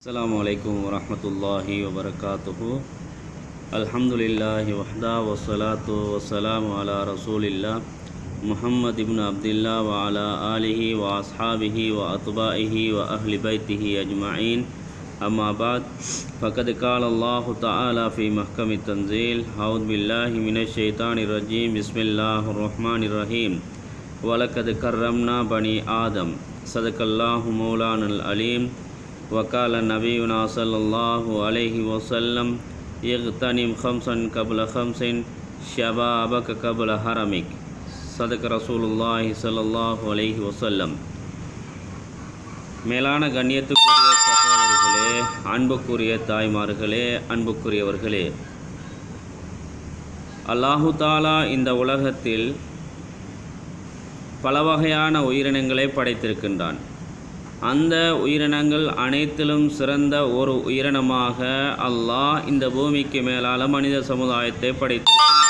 अस्सलामुअलैकुम वरहमतुल्लाहि वबरकातुहु। अल्हम्दुलिल्लाहि वहदा वस्सलातु वस्सलामु अला रसूलिल्लाह मुहम्मद इब्न अब्दिल्लाह व अला आलिहि व अस्हाबिहि व अत्बाइहि व अहलि बैतिहि अजमईन। अम्मा बाद फ़क़द क़ाल अल्लाहु तआला फ़ी महकमित तंज़ील अऊज़ु बिल्लाहि मिनश शैतानिर रजीम बिस्मिल्लाहिर रहमानिर रहीम वलक़द कर्रमना बनी आदम सदक़ल्लाहु मौलानल अलीम। वकाल नबीना सल्लल्लाहु अलैहि वसल्लम इग़्तनिम खम्सन क़ब्ल खम्सिन शबाबक क़ब्ल हरमिक सदक़ रसूलुल्लाहि ஸல்லல்லாஹு அலைஹி வஸல்லம்। மேலான கண்ணியத்துக்குரிய சகோதரர்களே, அன்புக்குரிய தாய்மார்களே, அன்புக்குரியவர்களே, அல்லாஹு தாலா இந்த உலகத்தில் பல வகையான உயிரினங்களை படைத்திருக்கின்றான். அந்த உயிரினங்கள் அனைத்திலும் சிறந்த ஒரு உயிரினமாக அல்லாஹ் இந்த பூமிக்கு மேலால் மனித சமுதாயத்தை படைத்திருக்கிறான்.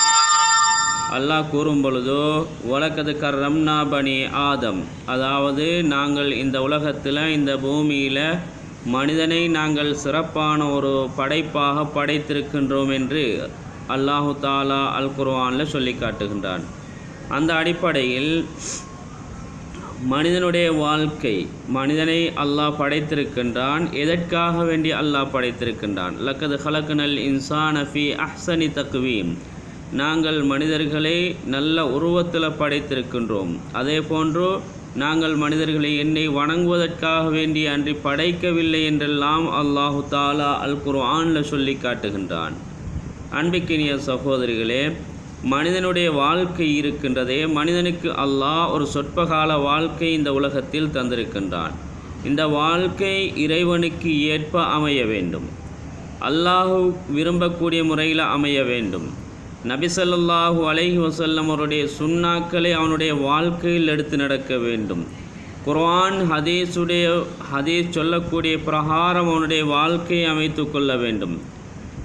அல்லாஹ் கூறும் பொழுதோ வலக்கது கர்ரம்னா பனி ஆதம், அதாவது நாங்கள் இந்த உலகத்தில் இந்த பூமியில் மனிதனை நாங்கள் சிறப்பான ஒரு படைப்பாக படைத்திருக்கின்றோம் என்று அல்லாஹு தாலா அல் குர்ஆனில் சொல்லி காட்டுகின்றான். அந்த அடிப்படையில் மனிதனுடைய வாழ்க்கை, மனிதனை அல்லாஹ் படைத்திருக்கின்றான். எதற்காக வேண்டி அல்லாஹ் படைத்திருக்கின்றான்? லக்கது ஹலக்னல் இன்சான ஃபீ அஹ்ஸனி தக்வீம், நாங்கள் மனிதர்களை நல்ல உருவத்தில் படைத்திருக்கின்றோம். அதே போன்று நாங்கள் மனிதர்களை என்னை வணங்குவதற்காக வேண்டி அன்றி படைக்கவில்லை என்றெல்லாம் அல்லாஹு தாலா அல் குர்ஆனில் சொல்லி காட்டுகின்றான். அன்பிக்கினிய சகோதரிகளே, மனிதனுடைய வாழ்க்கை இருக்கின்றதே, மனிதனுக்கு அல்லாஹ் ஒரு சொற்பகால வாழ்க்கை இந்த உலகத்தில் தந்திருக்கின்றான். இந்த வாழ்க்கை இறைவனுக்கு ஏற்ப அமைய வேண்டும், அல்லாஹ் விரும்பக்கூடிய முறையில் அமைய வேண்டும். நபி ஸல்லல்லாஹு அலைஹி வஸல்லம் அவருடைய சுன்னாக்களை அவனுடைய வாழ்க்கையில் எடுத்து நடக்க வேண்டும். குர்ஆன் ஹதீஸ் சொல்லக்கூடிய பிரகாரம் அவனுடைய வாழ்க்கையை அமைத்து கொள்ள வேண்டும்.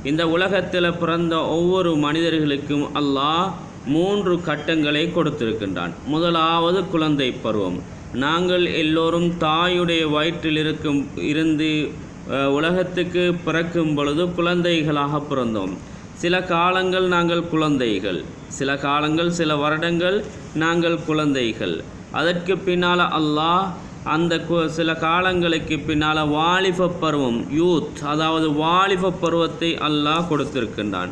இந்த உலகத்தில் பிறந்த ஒவ்வொரு மனிதர்களுக்கும் அல்லாஹ் 3 கட்டங்களை கொடுத்திருக்கின்றான். முதலாவது குழந்தை பருவம். நாங்கள் எல்லோரும் தாயுடைய வயிற்றில் இருந்து உலகத்துக்கு பிறக்கும் பொழுது குழந்தைகளாக பிறந்தோம். சில காலங்கள் நாங்கள் குழந்தைகள், சில காலங்கள் சில வருடங்கள் நாங்கள் குழந்தைகள். அதற்கு பின்னால் அல்லாஹ் அந்த சில காலங்களுக்கு பின்னால் வாலிப பருவம், யூத், அதாவது வாலிப பருவத்தை அல்லாஹ் கொடுத்திருக்கின்றான்.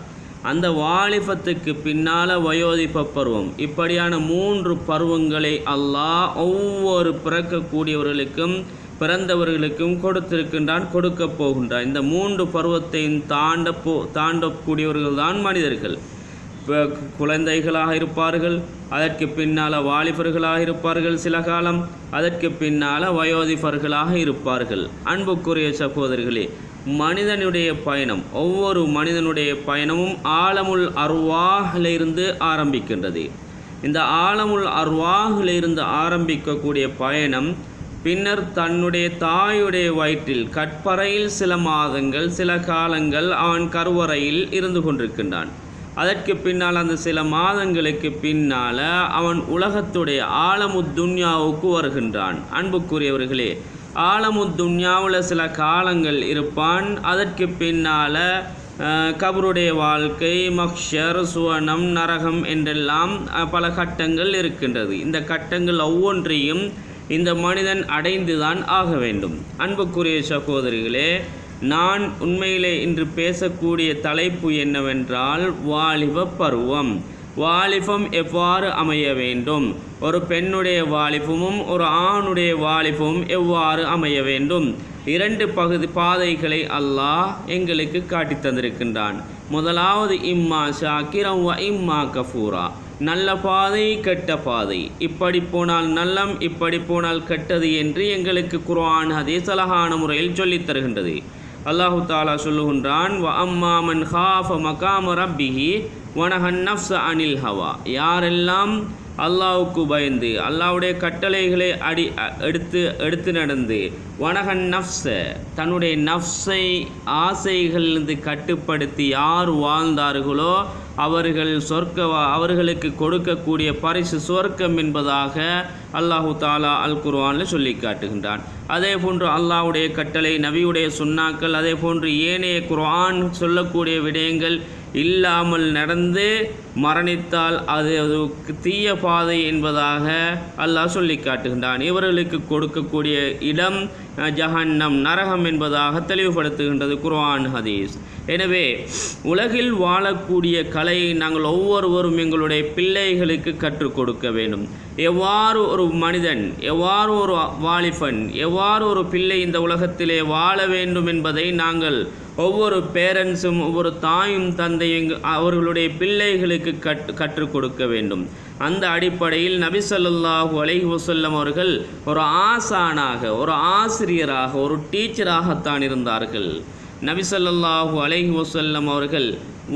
அந்த வாலிபத்துக்கு பின்னால் வயோதிப பருவம். இப்படியான 3 பருவங்களை அல்லாஹ் ஒவ்வொரு பிறக்கக்கூடியவர்களுக்கும் பிறந்தவர்களுக்கும் கொடுத்திருக்கின்றான், கொடுக்க போகின்றான். இந்த 3 பருவத்தையும் தாண்டக்கூடியவர்கள் தான் மனிதர்கள். குழந்தைகளாக இருப்பார்கள், அதற்கு பின்னால் வாலிபர்களாக இருப்பார்கள் சில காலம், அதற்கு பின்னால் வயோதிபர்களாக இருப்பார்கள். அன்புக்குரிய சகோதரர்களே, மனிதனுடைய பயணம், ஒவ்வொரு மனிதனுடைய பயணமும் ஆலமுல் அர்வாஹிலிருந்து ஆரம்பிக்கின்றது. இந்த ஆலமுல் அர்வாஹிலிருந்து ஆரம்பிக்கக்கூடிய பயணம் பின்னர் தன்னுடைய தாயுடைய வயிற்றில் கற்பறையில் சில மாதங்கள் சில காலங்கள் அவன் கருவறையில் இருந்து கொண்டிருக்கின்றான். அதற்கு பின்னால் அந்த சில மாதங்களுக்கு பின்னால் அவன் உலகத்துடைய ஆலமுத்துன்யாவுக்கு வருகின்றான். அன்புக்குரியவர்களே, ஆலமுத்துன்யாவில் சில காலங்கள் இருப்பான். அதற்கு பின்னால் கபருடைய வாழ்க்கை, மக்ஷர், சுவனம், நரகம் என்றெல்லாம் பல கட்டங்கள் இருக்கின்றது. இந்த கட்டங்கள் ஒவ்வொன்றையும் இந்த மனிதன் அடைந்துதான் ஆக வேண்டும். அன்புக்குரிய சகோதரிகளே, நான் உண்மையிலே இன்று பேசக்கூடிய தலைப்பு என்னவென்றால் வாலிப பருவம். வாலிபம் எவ்வாறு அமைய வேண்டும், ஒரு பெண்ணுடைய வாலிபமும் ஒரு ஆணுடைய வாலிபமும் எவ்வாறு அமைய வேண்டும், 2 பாதைகளை அல்லாஹ் எங்களுக்கு காட்டி தந்திருக்கின்றான். முதலாவது இம்மா ஷாக்கிரம் வ இம்மா கஃபூரா, நல்ல பாதை கெட்ட பாதை, இப்படி போனால் நல்லம் இப்படி போனால் கெட்டது என்று எங்களுக்கு குர்ஆன் ஹதீஸ் அழகான முறையில் சொல்லித் தருகின்றது. அல்லாஹு தாலா சொல்லுகின்றான், வ அம்மா மன் காஃப மகாம ரப்பிஹி வ நஹன் நஃப்ஸ அனில் ஹவா, யாரெல்லாம் அல்லாஹ்வுக்கு பயந்து அல்லாஹ்வுடைய கட்டளைகளை எடுத்து நடந்து வனகன் நஃப்ஸ தன்னுடைய நஃப்ஸை ஆசைகளிலிருந்து கட்டுப்படுத்தி யார் வாழ்ந்தார்களோ அவர்களுக்கு கொடுக்கக்கூடிய பரிசு சொர்க்கம் என்பதாக அல்லாஹு தாலா அல் குர்ஆனில் சொல்லி காட்டுகின்றான். அதே போன்று அல்லாஹ்வுடைய கட்டளை, நபியுடைய சுன்னாக்கள், அதே போன்று ஏனைய குர்ஆன் சொல்லக்கூடிய விடயங்கள் இல்லாமல் நடந்து மரணித்தால் அது தீய பாதை என்பதாக அல்லாஹ் சொல்லி காட்டுகின்றான். இவர்களுக்கு கொடுக்கக்கூடிய இடம் ஜஹன்னம், நரகம் என்பதாக தெளிவுபடுத்துகின்றது குர்ஆன் ஹதீஸ். எனவே உலகில் வாழக்கூடிய கலையை நாங்கள் ஒவ்வொருவரும் எங்களுடைய பிள்ளைகளுக்கு கற்றுக் கொடுக்க வேண்டும். எவ்வாறு ஒரு மனிதன், எவ்வாறு ஒரு வாலிபன், எவ்வாறு ஒரு பிள்ளை இந்த உலகத்திலே வாழ வேண்டும் என்பதை நாங்கள் ஒவ்வொரு பேரண்ட்ஸும், ஒவ்வொரு தாயும் தந்தையும் அவர்களுடைய பிள்ளைகளுக்கு கற்றுக் கொடுக்க வேண்டும். அந்த அடிப்படையில் நபி ஸல்லல்லாஹு அலைஹி வஸல்லம் அவர்கள் ஒரு ஆசானாக, ஒரு ஆசிரியராக, ஒரு டீச்சராகத்தான் இருந்தார்கள். நபி ஸல்லல்லாஹு அலைஹி வஸல்லம் அவர்கள்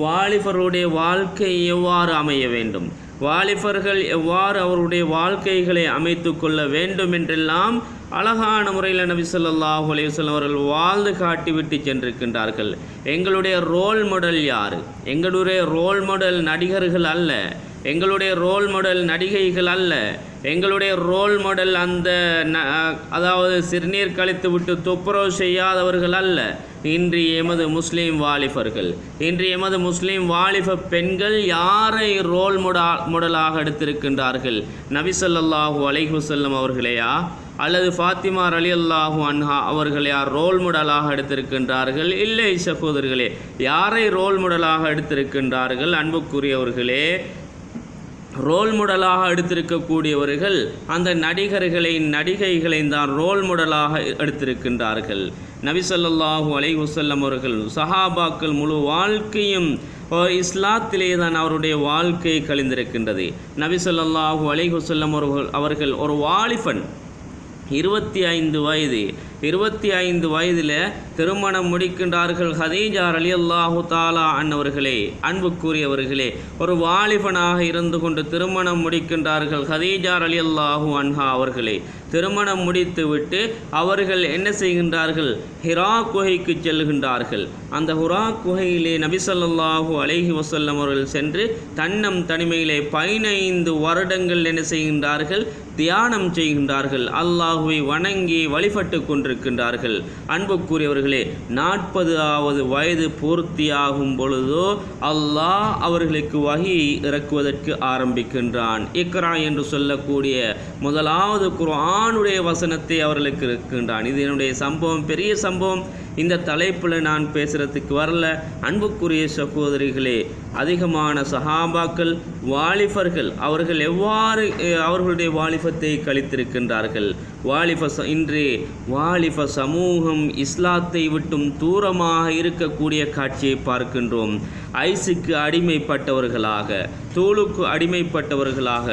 வாலிபர்களுடைய வாழ்க்கை எவ்வாறு அமைய வேண்டும், வாலிபர்கள் எவ்வாறு அவருடைய வாழ்க்கைகளை அமைத்து கொள்ள வேண்டும் என்றெல்லாம் அழகான முறையில் நபி ஸல்லல்லாஹு அலைஹி வஸல்லம் அவர்கள் வாழ்ந்து காட்டிவிட்டு சென்றிருக்கின்றார்கள். எங்களுடைய ரோல் மாடல் யார்? எங்களுடைய ரோல் மாடல் நடிகர்கள் அல்ல, எங்களுடைய ரோல் மாடல் நடிகைகள் அல்ல, எங்களுடைய ரோல் மாடல் அதாவது சிறுநீர் கழித்து விட்டு துப்புரவு செய்யாதவர்கள் அல்ல. இன்று எமது முஸ்லீம் வாலிபர்கள், இன்று எமது முஸ்லீம் வாலிப பெண்கள் யாரை ரோல் மாடலாக எடுத்திருக்கின்றார்கள்? நபி ஸல்லல்லாஹு அலைஹி வஸல்லம் அவர்களையா அல்லது ஃபாத்திமா ரலியல்லாஹு அன்ஹா அவர்கள் யார் ரோல் மாடலாக எடுத்திருக்கின்றார்கள்? இல்லை சகோதரர்களே, யாரை ரோல் மாடலாக எடுத்திருக்கின்றார்கள்? அன்புக்குரியவர்களே, ரோல் மாடலாக எடுத்திருக்கக்கூடியவர்கள் அந்த நடிகைகளை தான் ரோல் மாடலாக எடுத்திருக்கின்றார்கள். நபி ஸல்லல்லாஹு அலைஹி வஸல்லம் அவர்கள், சஹாபாக்கள் முழு வாழ்க்கையும் இஸ்லாத்திலே தான் அவருடைய வாழ்க்கை கழிந்திருக்கின்றது. நபி ஸல்லல்லாஹு அலைஹி வஸல்லம் அவர்கள் ஒரு வாலிபன், 25 வயதில் திருமணம் முடிக்கின்றார்கள். ஹதீஜா ரலியல்லாஹு தஆலா அன்னவர்களே, அன்புக்குரியவர்களே, ஒரு வாலிபனாக இருந்து கொண்டு திருமணம் முடிக்கின்றார்கள். ஹதீஜா ரலியல்லாஹு அன்ஹா அவர்களே திருமணம் முடித்துவிட்டு அவர்கள் என்ன செய்கின்றார்கள்? ஹிரா குகைக்கு செல்கின்றார்கள். அந்த ஹிரா குகையிலே நபி ஸல்லல்லாஹு அலைஹி வஸல்லம் அவர்கள் சென்று தன்னம் தனிமையிலே 15 வருடங்கள் என்ன செய்கின்றார்கள்? தியானம் செய்கின்றார்கள். அல்லாஹுவை வணங்கி வழிபட்டு கொண்டிருக்கின்றார்கள். அன்புக்குரியவர்களே, 40வது வயது பூர்த்தியாகும் பொழுதோ அல்லாஹ் அவர்களுக்கு வஹி இறக்குவதற்கு ஆரம்பிக்கின்றான். இக்ரா என்று சொல்லக்கூடிய முதலாவது குர்ஆனுடைய வசனத்தை அவர்களுக்கு இருக்கின்றான். இது என்னுடைய சம்பவம், பெரிய சம்பவம். இந்த தலைப்பில் நான் பேசுகிறதுக்கு வரல. அன்புக்குரிய சகோதரிகளே, அதிகமான சஹாபாக்கள், வாலிபர்கள் அவர்கள் எவ்வாறு அவர்களுடைய வாலிபத்தை கழித்திருக்கின்றார்கள். இன்று வாலிப சமூகம் இஸ்லாத்தை விட்டும் தூரமாக இருக்கக்கூடிய காட்சியை பார்க்கின்றோம். ஐஸுக்கு அடிமைப்பட்டவர்களாக, தூளுக்கு அடிமைப்பட்டவர்களாக,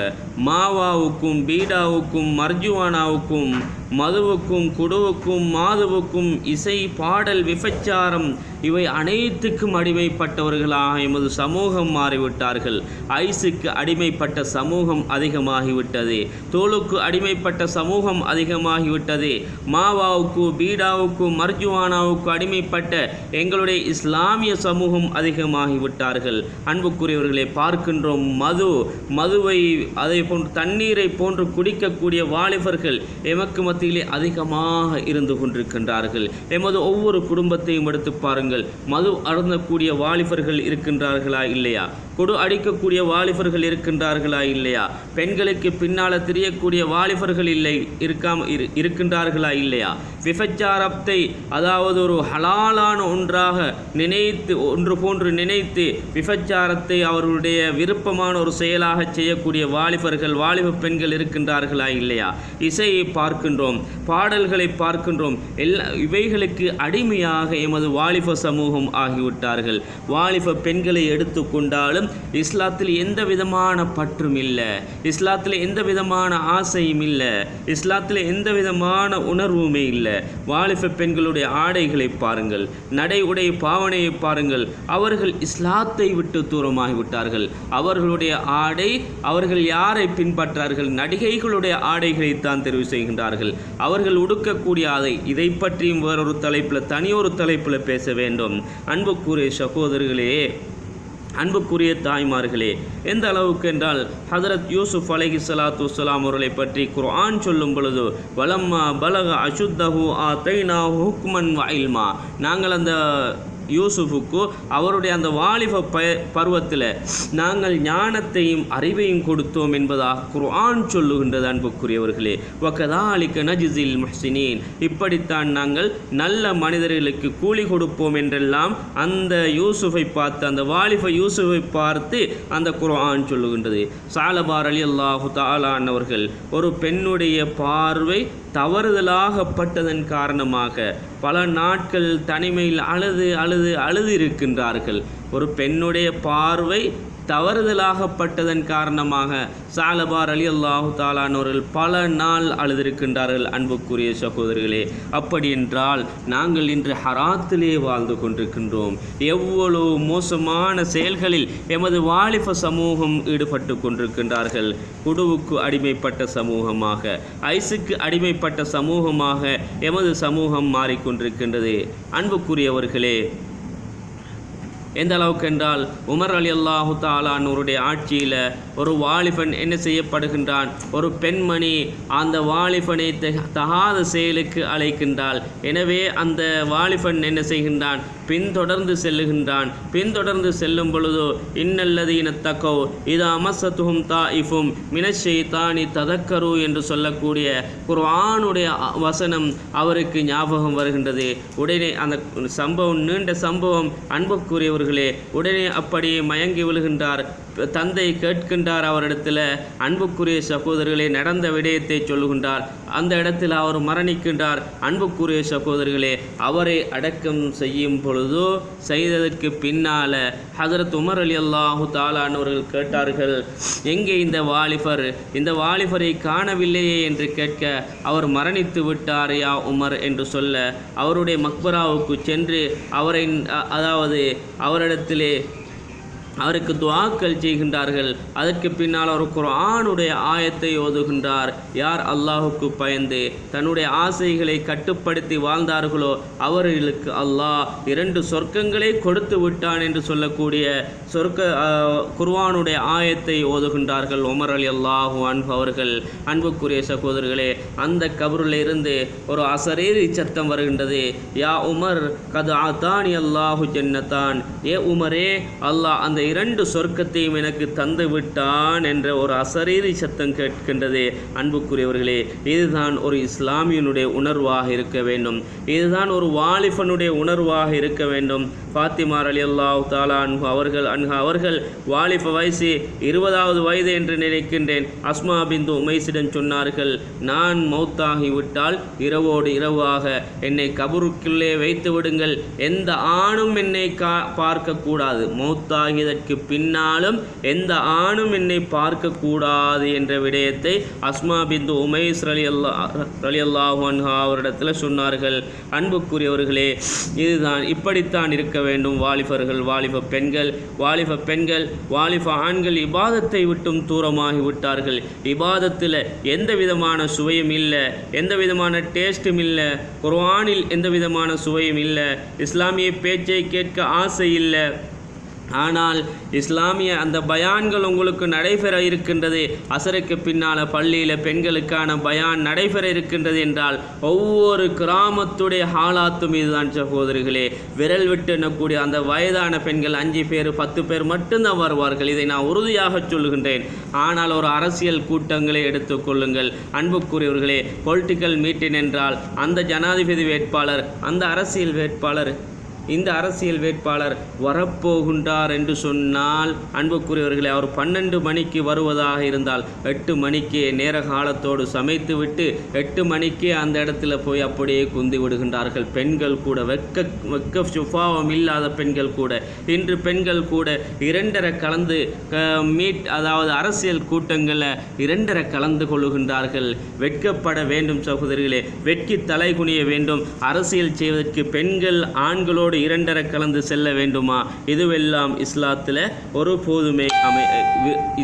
மாவாவுக்கும் பீடாவுக்கும் மர்ஜுவானாவுக்கும் மதுவுக்கும் குடுவுக்கும் மாதுவுக்கும் இசை பாடல் விபச்சாரம் இவை அனைத்துக்கும் அடிமைப்பட்டவர்களாக எமது சமூகம் மாறிவிட்டார்கள். ஐஸுக்கு அடிமைப்பட்ட சமூகம் அதிகமாகிவிட்டது, தோலுக்கு அடிமைப்பட்ட சமூகம் அதிகமாகிவிட்டது, மாவாவுக்கு பீடாவுக்கு மர்ஜுவானாவுக்கு அடிமைப்பட்ட எங்களுடைய இஸ்லாமிய சமூகம் அதிகமாகிவிட்டார்கள். அன்புக்குரியவர்களை பார்க்கின்றோம். மதுவை அதை போன்று தண்ணீரை போன்று குடிக்கக்கூடிய வாலிபர்கள் எமக்கு மத்தியிலே அதிகமாக இருந்து கொண்டிருக்கின்றார்கள். எமது ஒவ்வொரு குடும்பத்தையும் எடுத்து பாருங்கள். மது அருந்தக்கூடிய வாலிபர்கள் இருக்கின்றார்களா இல்லையா? கொடு அடிக்கக்கூடிய வாலிபர்கள் இருக்கின்றார்களா இல்லையா? பெண்களுக்கு பின்னால் தெரியக்கூடிய வாலிபர்கள் இருக்கின்றார்களா இல்லையா? விபச்சாரத்தை அதாவது ஒரு ஹலாலான ஒன்றாக ஒன்று போன்று நினைத்து விபச்சாரத்தை அவர்களுடைய விருப்பமான ஒரு செயலாக செய்யக்கூடிய வாலிப பெண்கள் இருக்கின்றார்களா இல்லையா? இசையை பார்க்கின்றோம். பார்க்கின்றோம், பாடல்களை பார்க்கின்றோம். இவைகளுக்கு அடிமையாக எமது வாலிப சமூகம் ஆகிவிட்டார்கள். வாலிப பெண்களை எடுத்துக்கொண்டாலும் இஸ்லாத்தில் எந்த விதமான பற்றும் இல்லை, இஸ்லாத்தில் எந்த விதமான ஆசையும் இல்லை, இஸ்லாத்தில் எந்த விதமான உணர்வுமே இல்லை. வாலிப பெண்களுடைய ஆடைகளை பாருங்கள், நடை உடை பாவனையை பாருங்கள். அவர்கள் இஸ்லாத்தை விட்டு தூரமாகிவிட்டார்கள். அவர்களுடைய ஆடை, அவர்கள் யாரை பின்பற்றார்கள்? நடிகைகளுடைய ஆடைகளைத்தான் தெரிவு செய்கின்றார்கள். அவர்கள் உடுக்கக்கூடிய ஆடை, இதை பற்றியும் வேறொரு தலைப்பில், தனியொரு தலைப்பில் பேச வேண்டும். அன்புக்குரிய சகோதரர்களே, அன்புக்குரிய தாய்மார்களே, எந்த அளவுக்கு என்றால் ஹதரத் யூசுப் அலைஹிஸ்ஸலாத்து வஸ்ஸலாம் அவர்களை பற்றி குர்ஆன் சொல்லும் பொழுது, வலம்மா பலக அசுத்தஹு ஆதைனாஹு ஹுக்மன் வ இல்மா, நாங்கள் அந்த யூசுஃபுக்கு அவருடைய அந்த வாலிப பருவத்தில் நாங்கள் ஞானத்தையும் அறிவையும் கொடுத்தோம் என்பதாக குர்ஆன் சொல்லுகின்றது. அன்புக்குரியவர்களே, வகதாலிக நஜ்ஸில் முஹ்ஸினீன், இப்படித்தான் நாங்கள் நல்ல மனிதர்களுக்கு கூலி கொடுப்போம் என்றெல்லாம் அந்த யூசுஃபை பார்த்து, அந்த வாலிப யூசுஃபை பார்த்து அந்த குர்ஆன் சொல்லுகின்றது. ஸஅலபா ரலியல்லாஹு தஆலா அவர்கள் ஒரு பெண்ணுடைய பார்வை தவறுதலாகப்பட்டதன் காரணமாக பல நாட்கள் தனிமையில் அழுது இருக்கின்றார்கள். ஒரு பெண்ணுடைய பார்வை தவறுதலாகப்பட்டதன் காரணமாக ஸஅலபா ரலியல்லாஹு தஆலா அவர்கள் பல நாள் அழுதிருக்கின்றார்கள். அன்புக்குரிய சகோதரர்களே, அப்படி என்றால் நாங்கள் இன்று ஹராத்திலே வாழ்ந்து கொண்டிருக்கின்றோம். எவ்வளவு மோசமான செயல்களில் எமது வாலிப சமூகம் ஈடுபட்டு கொண்டிருக்கின்றார்கள். குடுவுக்கு அடிமைப்பட்ட சமூகமாக, ஐஸுக்கு அடிமைப்பட்ட சமூகமாக எமது சமூகம் மாறிக்கொண்டிருக்கின்றது. அன்புக்குரியவர்களே, எந்த அளவுக்கு என்றால் உமர் ரலியல்லாஹு தஆலா அன்ஹுடைய ஆட்சியில் ஒரு வாலிபன் என்ன செய்யப்படுகின்றான்? ஒரு பெண்மணி அந்த வாலிபனை தகாத செயலுக்கு அழைக்கின்றாள். எனவே அந்த வாலிபன் என்ன செய்கின்றான்? பின்தொடர்ந்து செல்லுகின்றான். பின்தொடர்ந்து செல்லும் பொழுதோ, இன்னல்லதீன தக்கோ இதா அமஸத்துஹும் தாயிஃபும் மினஷ்ஷைத்தானி ததக்கரு என்று சொல்லக்கூடிய குர்ஆனுடைய வசனம் அவருக்கு ஞாபகம் வருகின்றது. உடனே அந்த சம்பவம், நீண்ட சம்பவம், அன்புக்குரியவர் உடனே அப்படியே மயங்கி விழுகின்றார். தந்தை கேட்கின்றார் அவரிடத்தில், அன்புக்குரிய சகோதரர்களே, நடந்த விடயத்தை சொல்லுகின்றார். அந்த இடத்தில் அவர் மரணிக்கின்றார். அன்புக்குரிய சகோதரர்களே, அவரை அடக்கம் செய்யும் பொழுதோ, செய்ததற்கு பின்னால ஹதரத் உமர் ரலியல்லாஹு தஆலா அவர்கள் கேட்டார்கள், எங்கே இந்த வாலிபர்? இந்த வாலிபரை காணவில்லையே என்று கேட்க, அவர் மரணித்து விட்டார் யா உமர் என்று சொல்ல, அவருடைய மக்பராவுக்கு சென்று அவரை, அதாவது அவரிடத்திலே அவருக்கு துஆக்கள் செய்கின்றார்கள். அதற்கு பின்னால் அவர் குர்ஆனுடைய ஆயத்தை ஓதுகின்றார். யார் அல்லாஹுக்கு பயந்து தன்னுடைய ஆசைகளை கட்டுப்படுத்தி வாழ்ந்தார்களோ அவர்களுக்கு அல்லாஹ் 2 சொர்க்கங்களை கொடுத்து விட்டான் என்று சொல்லக்கூடிய குர்ஆனுடைய ஆயத்தை ஓதுகின்றார்கள் உமர் ரலியல்லாஹு அன்ஹு அவர்கள். அன்புக்குரிய சகோதரர்களே, அந்த கபரில் இருந்து ஒரு அசரீரி சத்தம் வருகின்றது. யா உமர் கத் ஆதானி அல்லாஹு ஜன்னதான், ஏ உமரே, அல்லாஹ் அந்த 2 சொர்க்கத்தையும் எனக்கு தந்து விட்டான் என்ற ஒரு அசரீரி சத்தம் கேட்கின்றது. அன்புக்குரியவர்களே, இதுதான் ஒரு இஸ்லாமியனுடைய உணர்வாக இருக்க வேண்டும். இதுதான் ஒரு வாலிபனுடைய உணர்வாக இருக்க வேண்டும். ஃபாத்திமா ரலியல்லாஹு தஆலா அவர்கள் வாலிப வயசு 20வது வயது என்று நினைக்கின்றேன். அஸ்மா பின்து உமைஸிடம் சொன்னார்கள், நான் மௌத்தாகிவிட்டால் இரவோடு இரவாக என்னை கபருக்குள்ளே வைத்து விடுங்கள், எந்த ஆணும் என்னை பார்க்கக்கூடாது, மௌத்தாகியதற்கு பின்னாலும் எந்த ஆணும் என்னை பார்க்கக்கூடாது என்ற விடயத்தை அஸ்மா பின்து உமைஸ் ரலியல்லாஹு அன்ஹா அவரிடத்தில் சொன்னார்கள். அன்புக்குரியவர்களே, இதுதான், இப்படித்தான் இருக்க வேண்டும் வாலிபர்கள், வாலிப பெண்கள், வாலிப ஆண்கள் இபாதத்தை விட்டும் தூரமாகி விட்டார்கள். இபாதத்தில் எந்த விதமான சுவையும் இல்லை, எந்த விதமான டேஸ்ட்டும் இல்லை. குர்ஆனில் எந்த விதமான சுவையும் இல்லை. இஸ்லாமிய பேச்சை கேட்க ஆசை இல்லை. ஆனால் இஸ்லாமிய அந்த பயான்கள் உங்களுக்கு நடைபெற இருக்கின்றது. அசருக்கு பின்னால் பள்ளியில் பெண்களுக்கான பயான் நடைபெற இருக்கின்றது என்றால் ஒவ்வொரு கிராமத்துடைய ஹாலாத்தும் இதுதான் சகோதரிகளே. விரல் விட்டு எண்ணக்கூடிய அந்த வயதான பெண்கள் 5 பேர் 10 பேர் மட்டும்தான் வருவார்கள். இதை நான் உறுதியாக சொல்லுகின்றேன். ஆனால் ஒரு அரசியல் கூட்டங்களை எடுத்துக்கொள்ளுங்கள் அன்புக்குரியவர்களே. பொலிட்டிக்கல் மீட்டிங் என்றால் அந்த ஜனாதிபதி வேட்பாளர், அந்த அரசியல் வேட்பாளர் இந்த அரசியல் வேட்பாளர் வரப்போகின்றார் என்று சொன்னால் அன்புக்குரியவர்களே, அவர் 12 மணிக்கு வருவதாக இருந்தால் 8 மணிக்கே நேர காலத்தோடு சமைத்துவிட்டு 8 மணிக்கே அந்த இடத்துல போய் அப்படியே குந்தி விடுகின்றார்கள். பெண்கள் கூட வெக்க சுபாவம் இல்லாத பெண்கள் கூட, இன்று பெண்கள் கூட 2:30 கலந்து அதாவது அரசியல் கூட்டங்களில் 2:30 கலந்து கொள்ளுகின்றார்கள். வெட்கப்பட வேண்டும் சகோதரிகளே, வெட்கி தலைகுனிய வேண்டும். அரசியல் செய்வதற்கு பெண்கள் ஆண்களோடு 2:30 கலந்து செல்ல வேண்டுமா? இதுவெல்லாம் இஸ்லாத்தில் ஒருபோதுமே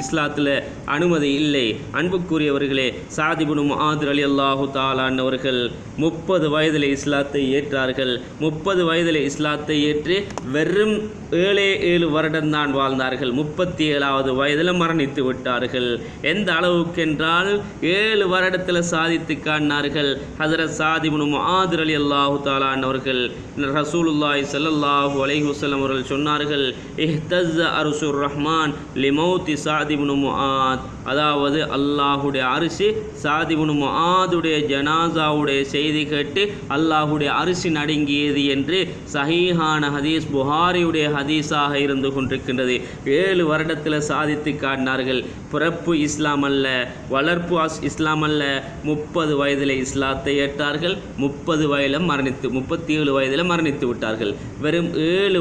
இஸ்லாத்தில் அனுமதி இல்லை. அன்புக்குரியவர்களே, சாத் இப்னு முஆத் ரலியல்லாஹு தஆலா அவர்கள் 30 வயதில் இஸ்லாத்தை ஏற்றார்கள். 30 வயதில் இஸ்லாத்தை ஏற்று வெறும் 7 வருடம்தான் வாழ்ந்தார்கள். 37வது வயதில் மரணித்து விட்டார்கள். எந்த அளவுக்கென்றால் 7 வருடத்தில் சாதித்து காட்டினார்கள். ஹஸரத் சாத் இப்னு முஆத் ரலியல்லாஹு தஆலா அவர்கள் ரசூலுல்லாஹி ஸல்லல்லாஹு அலைஹி வஸல்லம் அவர்கள் சொன்னார்கள், இஹ்தஸ்ஸ அர்ஷுர் ரஹ்மான் லிமௌத்தி சாத் இப்னு முஆத், அதாவது அல்லாஹுடைய அரிசி சாத் இப்னு முஆதுடைய ஜனாசாவுடைய செய்தி கேட்டு அல்லாஹுடைய அரிசி நடுங்கியது என்று சஹீஹான ஹதீஸ், புகாரியுடைய ஹதீஸாக இருந்து கொண்டிருக்கின்றது. 7 வருடத்தில் சாதித்து காட்டினார்கள். பிறப்பு இஸ்லாம் அல்ல, வளர்ப்பு இஸ்லாம் அல்ல. 30 வயதில் இஸ்லாத்தை ஏற்றார்கள். 37 வயதில் மரணித்து விட்டார்கள். வெறும் 7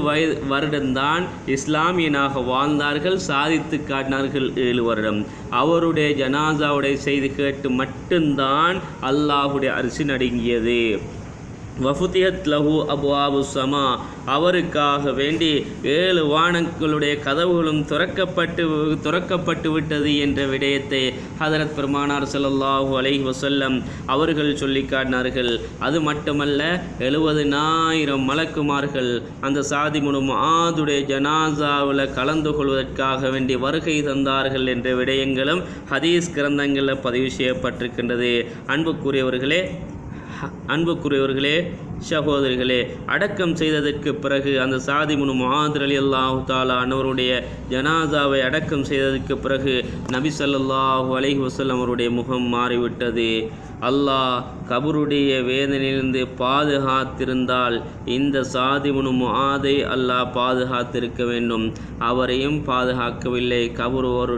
வருடம்தான் இஸ்லாமியனாக வாழ்ந்தார்கள், சாதித்து காட்டினார்கள் 7 வருடம். அவருடைய ஜனாசாவுடைய செய்தி கேட்டு மட்டும்தான் அல்லாஹுடைய அரிசி நடுங்கியது. வஃபுதிஹத் லஹு அப்வாபு ஸமா, அவருக்காக வேண்டி 7 வானங்களுடைய கதவுகளும் துறக்கப்பட்டு விட்டது என்ற விடயத்தை ஹதரத் பெருமானார் ஸல்லல்லாஹு அலைஹி வஸல்லம் அவர்கள் சொல்லி காட்டினார்கள். அது மட்டுமல்ல, 70,000 மலக்குமார்கள் அந்த சாத் இப்னு முஆதுடைய ஜனாசாவில் கலந்து கொள்வதற்காக வேண்டி வருகை தந்தார்கள் என்ற விடயங்களும் ஹதீஸ் கிரந்தங்களில் பதிவு செய்யப்பட்டிருக்கின்றது. அன்புக்குரியவர்களே, சகோதரிகளே, அடக்கம் செய்ததற்கு பிறகு அந்த சாத் இப்னு முஆத் ரலியல்லாஹு தஆலா அன்ஹுடைய ஜனாசாவை அடக்கம் செய்ததற்கு பிறகு நபி ஸல்லல்லாஹு அலைஹி வஸல்லம் அவருடைய முகம் மாறிவிட்டது. அல்லாஹ் கபருடைய வேதனையிலிருந்து பாதுகாத்திருந்தால் இந்த சாத் இப்னு முஆதை அல்லாஹ் பாதுகாத்திருக்க வேண்டும். அவரையும் பாதுகாக்கவில்லை. கபர் ஒரு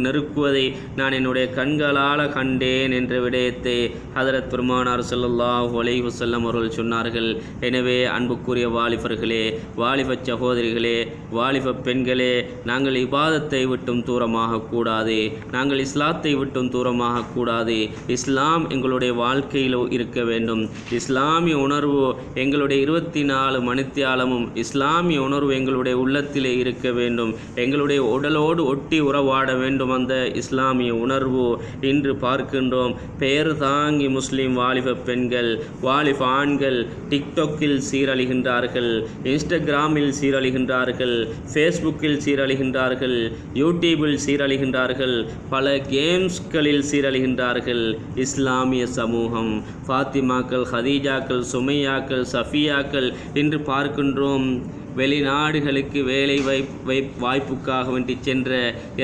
நெருக்குவதை நான் என்னுடைய கண்களால் கண்டேன் என்ற விடயத்தை ஹதரத் பெருமானார் ஸல்லல்லாஹு அலைஹி வஸல்லம் அவர்கள் சொன்னார்கள். எனவே அன்புக்குரிய வாலிபர்களே, வாலிப சகோதரிகளே, வாலிப பெண்களே, நாங்கள் இபாதத்தை விட்டும் தூரமாக கூடாது, நாங்கள் இஸ்லாத்தை விட்டும் தூரமாக கூடாது. இஸ்லாம் எங்களுடைய வாழ்க்கையில் இருக்க வேண்டும். இஸ்லாமிய உணர்வு எங்களுடைய 24 மணித்தியாலமும் இஸ்லாமிய உணர்வு எங்களுடைய உள்ளத்திலே இருக்க வேண்டும். எங்களுடைய உடலோடு ஒட்டி உறவாட வேண்டும் அந்த இஸ்லாமிய உணர்வு. இன்று பார்க்கின்றோம், பெயர் தாங்கி முஸ்லீம் வாலிப பெண்கள், வாலிப ஆண்கள் டிக்டாக்கில் சீரழிகின்றார்கள், இன்ஸ்டாகிராமில் சீரழிகின்றார்கள், ஃபேஸ்புக்கில் சீரழிகின்றார்கள், யூடியூபில் சீரழிகின்றார்கள், பல கேம்ஸ்களில் சீரழிகின்றார்கள். இஸ்லாமிய சமூகம் ஃபாத்திமாக்கள், ஹதீஜாக்கள், சுமையாக்கள், சஃபியாக்கள் இன்று பார்க்கின்றோம். வெளிநாடுகளுக்கு வேலை வாய்ப்புக்காக வேண்டி சென்ற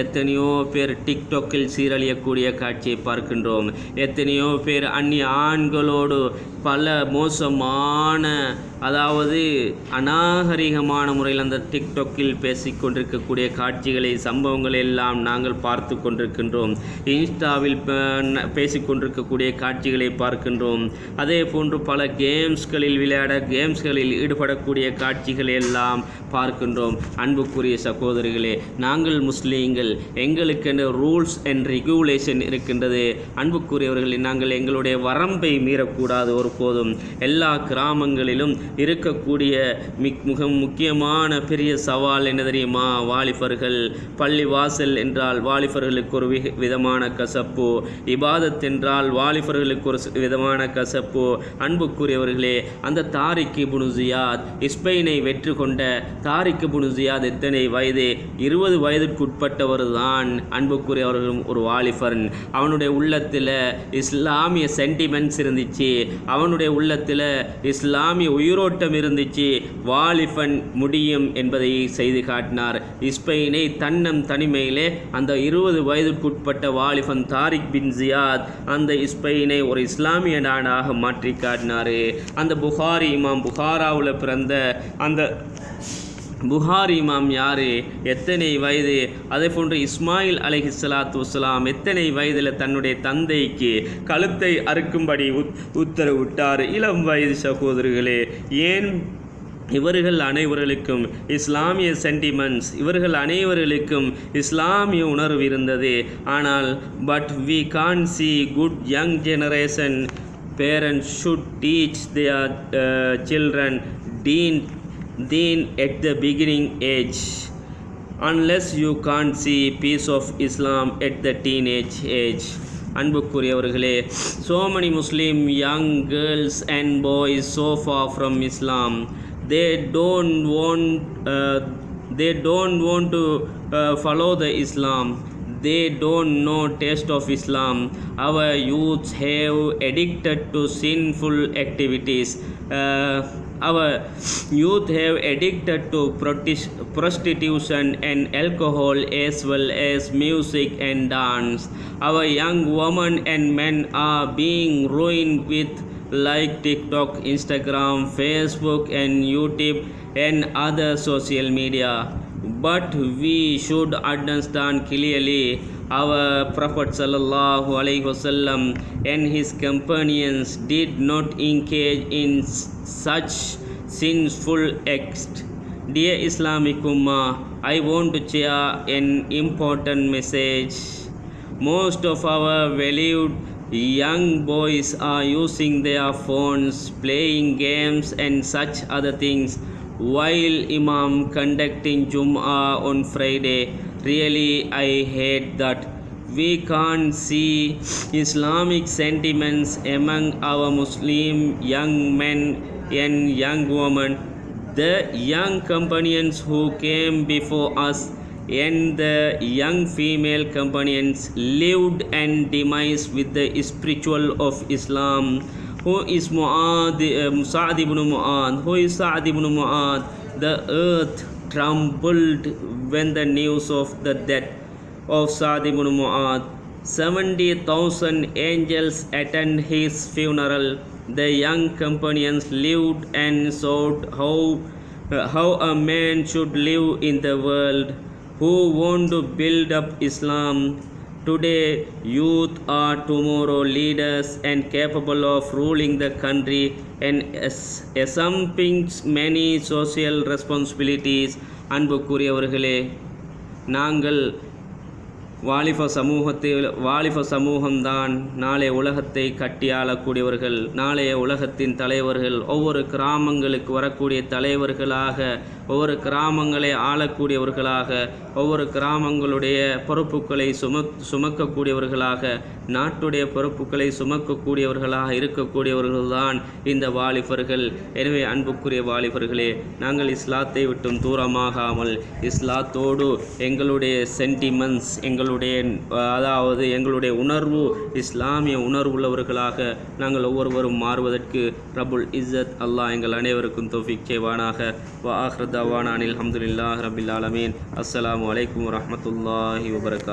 எத்தனையோ பேர் டிக்டாக்கில் சீரழியக்கூடிய காட்சியை பார்க்கின்றோம். எத்தனையோ பேர் அந்நிய ஆண்களோடு பல மோசமான, அதாவது அநாகரிகமான முறையில் அந்த டிக்டாக்கில் பேசிக்கொண்டிருக்கக்கூடிய காட்சிகளை, சம்பவங்களை எல்லாம் நாங்கள் பார்த்து கொண்டிருக்கின்றோம். இன்ஸ்டாவில் பேசிக்கொண்டிருக்கக்கூடிய காட்சிகளை பார்க்கின்றோம். அதே போன்று பல கேம்ஸ்களில் ஈடுபடக்கூடிய காட்சிகளை எல்லாம் பார்க்கின்றோம். அன்புக்குரிய சகோதரிகளே, நாங்கள் முஸ்லீம்கள், எங்களுக்கென்று ரூல்ஸ் அண்ட் ரெகுலேஷன் இருக்கின்றது. அன்புக்குரியவர்களே, நாங்கள் எங்களுடைய வரம்பை மீறக்கூடாது ஒருபோதும். எல்லா கிராமங்களிலும் இருக்கக்கூடிய மிக முக்கியமான பெரிய சவால் என்ன தெரியுமா? வாலிபர்கள். பள்ளி வாசல் என்றால் வாலிபர்களுக்கு ஒரு விதமான கசப்பு, இபாதத் என்றால் வாலிபர்களுக்கு ஒரு விதமான கசப்பு. அன்புக்குரியவர்களே, அந்த தாரிக் இப்னு ஜியாத், ஸ்பெயினை வெற்றி கொண்ட தாரிக் இப்னு ஜியாத் எத்தனை வயது? 20 வயதுக்குட்பட்டவர் தான். அன்புக்குரியவர்களும் ஒரு வாலிபன். அவனுடைய உள்ளத்தில் இஸ்லாமிய சென்டிமெண்ட்ஸ் இருந்துச்சு. அவனுடைய உள்ளத்தில் இஸ்லாமிய உயிரோடு கண்ணோட்டம் இருந்துச்சு, வாலிபன் முடியும் என்பதை செய்து காட்டினார். ஸ்பெயினை தனிமையிலே அந்த 20 வயதுக்குட்பட்ட வாலிபன் தாரிக் பின் ஜியாத் அந்த ஸ்பெயினை ஒரு இஸ்லாமிய நாடாக மாற்றி காட்டினார். அந்த புகாரி இமாம், புகாராவில் பிறந்த அந்த புகாரி இமாம் யார், எத்தனை வயது? அதே போன்று இஸ்மாயில் அலைஹிஸ்ஸலாத்து வஸ்ஸலாம் எத்தனை வயதில் தன்னுடைய தந்தைக்கு கழுத்தை அறுக்கும்படி உத்தரவிட்டார்? இளம் வயது சகோதரர்களே. ஏன்? இவர்கள் அனைவர்களுக்கும் இஸ்லாமிய சென்டிமெண்ட்ஸ், இவர்கள் அனைவர்களுக்கும் இஸ்லாமிய உணர்வு இருந்தது. ஆனால் we can't see good young generation. Parents should teach their children deen at the beginning age, unless you can't see peace of Islam at the teenage age. அன்புக்குரியவர்களே, so many Muslim young girls and boys so far from Islam. They don't want to follow the Islam. They don't know taste of Islam. Our youths have addicted to sinful activities. Our youth have addicted to prostitution and alcohol as well as music and dance. Our young women and men are being ruined with like TikTok, Instagram, Facebook and YouTube and other social media. But we should understand clearly our Prophet sallallahu alaihi wasallam and his companions did not engage in such sinful acts. Dear Islamic Ummah, I want to share an important message. Most of our valued young boys are using their phones, playing games and such other things while Imam conducting Jum'ah on Friday. Really, I hate that. We can't see Islamic sentiments among our Muslim young men and young women. The young companions who came before us and the young female companions lived and demise with the spiritual of Islam. Who is Sa'd ibn Mu'adh? Who is Sa'd ibn Mu'adh? The earth trembled when the news of the death of Sa'd ibn Mu'adh. 70,000 angels attend his funeral. The young companions lived and showed how a man should live in the world. Who want to build up Islam? Today, youth are tomorrow leaders and capable of ruling the country and assuming many social responsibilities. அன்புக்குரியவர்களே, நாங்கள் வாலிப சமூகம்தான் நாளைய உலகத்தை கட்டியாளக்கூடியவர்கள், நாளைய உலகத்தின் தலைவர்கள். ஒவ்வொரு கிராமங்களுக்கு வரக்கூடிய தலைவர்களாக, ஒவ்வொரு கிராமங்களை ஆளக்கூடியவர்களாக, ஒவ்வொரு கிராமங்களுடைய பொறுப்புகளை சுமக்கக்கூடியவர்களாக, நாட்டுடைய பொறுப்புகளை சுமக்கக்கூடியவர்களாக இருக்கக்கூடியவர்கள்தான் இந்த வாலிபர்கள். எனவே அன்புக்குரிய வாலிபர்களே, நாங்கள் இஸ்லாத்தை விட்டும் தூரமாகாமல் இஸ்லாத்தோடு எங்களுடைய சென்டிமெண்ட்ஸ், எங்களுடைய உணர்வு இஸ்லாமிய உணர்வுள்ளவர்களாக நாங்கள் ஒவ்வொருவரும் மாறுவதற்கு ரப்புல் இஸ்ஸத் அல்லாஹ் எங்கள் அனைவருக்கும் தௌஃபீக் செய்வானாக. வ ஆஹிரு தஅவானா அனில் ஹம்துலில்லாஹி ரப்பில் ஆலமீன். அஸ்ஸலாமு அலைக்கும் வரஹ்மத்துல்லாஹி வபரகாத்துஹு.